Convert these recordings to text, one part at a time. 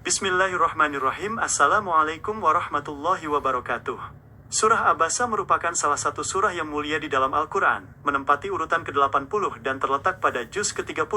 Bismillahirrahmanirrahim. Assalamualaikum warahmatullahi wabarakatuh. Surah Abasa merupakan salah satu surah yang mulia di dalam Al-Quran, menempati urutan ke-80 dan terletak pada juz ke-30.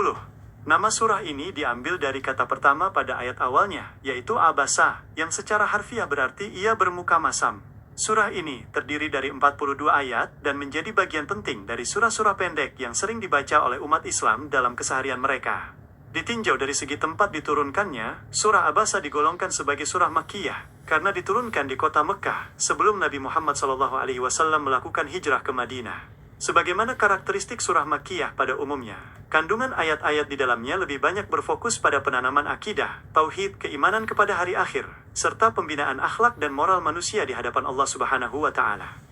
Nama surah ini diambil dari kata pertama pada ayat awalnya, yaitu Abasa, yang secara harfiah berarti ia bermuka masam. Surah ini terdiri dari 42 ayat dan menjadi bagian penting dari surah-surah pendek yang sering dibaca oleh umat Islam dalam keseharian mereka. Ditinjau dari segi tempat diturunkannya, surah Abasa digolongkan sebagai surah Makkiyah karena diturunkan di kota Mekkah sebelum Nabi Muhammad SAW melakukan hijrah ke Madinah. Sebagaimana karakteristik surah Makkiyah pada umumnya, kandungan ayat-ayat di dalamnya lebih banyak berfokus pada penanaman akidah, tauhid, keimanan kepada hari akhir, serta pembinaan akhlak dan moral manusia di hadapan Allah Subhanahu wa Ta'ala.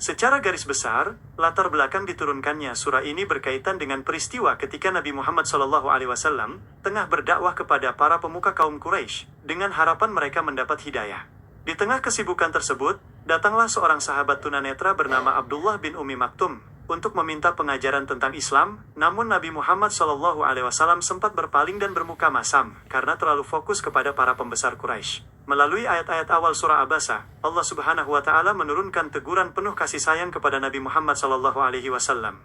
Secara garis besar, latar belakang diturunkannya surah ini berkaitan dengan peristiwa ketika Nabi Muhammad SAW tengah berdakwah kepada para pemuka kaum Quraisy dengan harapan mereka mendapat hidayah. Di tengah kesibukan tersebut, datanglah seorang sahabat tunanetra bernama Abdullah bin Ummi Maktum untuk meminta pengajaran tentang Islam, namun Nabi Muhammad SAW sempat berpaling dan bermuka masam karena terlalu fokus kepada para pembesar Quraisy. Melalui ayat-ayat awal surah Abasa, Allah Subhanahu wa Ta'ala menurunkan teguran penuh kasih sayang kepada Nabi Muhammad SAW.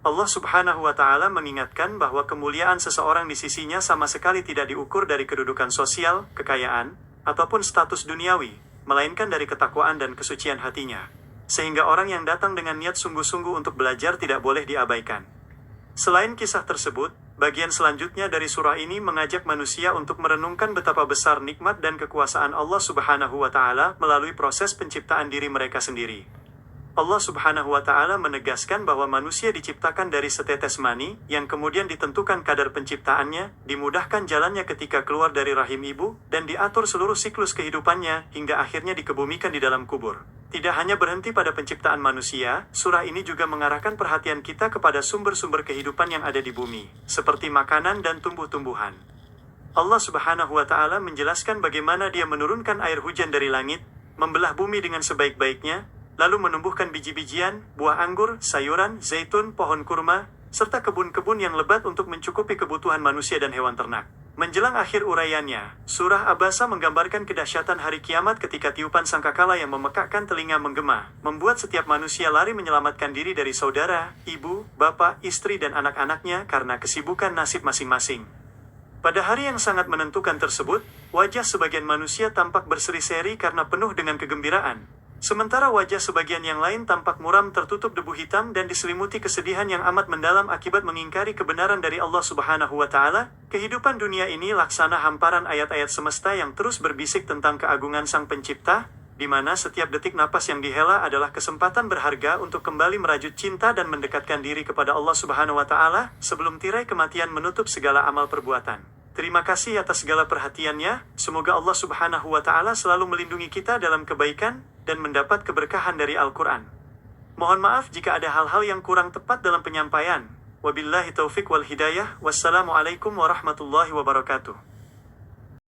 Allah Subhanahu wa Ta'ala mengingatkan bahwa kemuliaan seseorang di sisinya sama sekali tidak diukur dari kedudukan sosial, kekayaan, ataupun status duniawi, melainkan dari ketakwaan dan kesucian hatinya. Sehingga orang yang datang dengan niat sungguh-sungguh untuk belajar tidak boleh diabaikan. Selain kisah tersebut, bagian selanjutnya dari surah ini mengajak manusia untuk merenungkan betapa besar nikmat dan kekuasaan Allah Subhanahu wa Ta'ala melalui proses penciptaan diri mereka sendiri. Allah Subhanahu wa Ta'ala menegaskan bahwa manusia diciptakan dari setetes mani, yang kemudian ditentukan kadar penciptaannya, dimudahkan jalannya ketika keluar dari rahim ibu, dan diatur seluruh siklus kehidupannya, hingga akhirnya dikebumikan di dalam kubur. Tidak hanya berhenti pada penciptaan manusia, surah ini juga mengarahkan perhatian kita kepada sumber-sumber kehidupan yang ada di bumi, seperti makanan dan tumbuh-tumbuhan. Allah Subhanahu wa Ta'ala menjelaskan bagaimana Dia menurunkan air hujan dari langit, membelah bumi dengan sebaik-baiknya, lalu menumbuhkan biji-bijian, buah anggur, sayuran, zaitun, pohon kurma, serta kebun-kebun yang lebat untuk mencukupi kebutuhan manusia dan hewan ternak. Menjelang akhir uraiannya, surah Abasa menggambarkan kedahsyatan hari kiamat ketika tiupan sangkakala yang memekakkan telinga menggema, membuat setiap manusia lari menyelamatkan diri dari saudara, ibu, bapak, istri dan anak-anaknya karena kesibukan nasib masing-masing. Pada hari yang sangat menentukan tersebut, wajah sebagian manusia tampak berseri-seri karena penuh dengan kegembiraan. Sementara wajah sebagian yang lain tampak muram tertutup debu hitam dan diselimuti kesedihan yang amat mendalam akibat mengingkari kebenaran dari Allah Subhanahu wa Ta'ala. Kehidupan dunia ini laksana hamparan ayat-ayat semesta yang terus berbisik tentang keagungan Sang Pencipta, di mana setiap detik napas yang dihela adalah kesempatan berharga untuk kembali merajut cinta dan mendekatkan diri kepada Allah Subhanahu wa Ta'ala, sebelum tirai kematian menutup segala amal perbuatan. Terima kasih atas segala perhatiannya, semoga Allah Subhanahu wa Ta'ala selalu melindungi kita dalam kebaikan, dan mendapat keberkahan dari Al-Quran. Mohon maaf jika ada hal-hal yang kurang tepat dalam penyampaian. Wabillahi taufiq wal hidayah. Wassalamualaikum warahmatullahi wabarakatuh.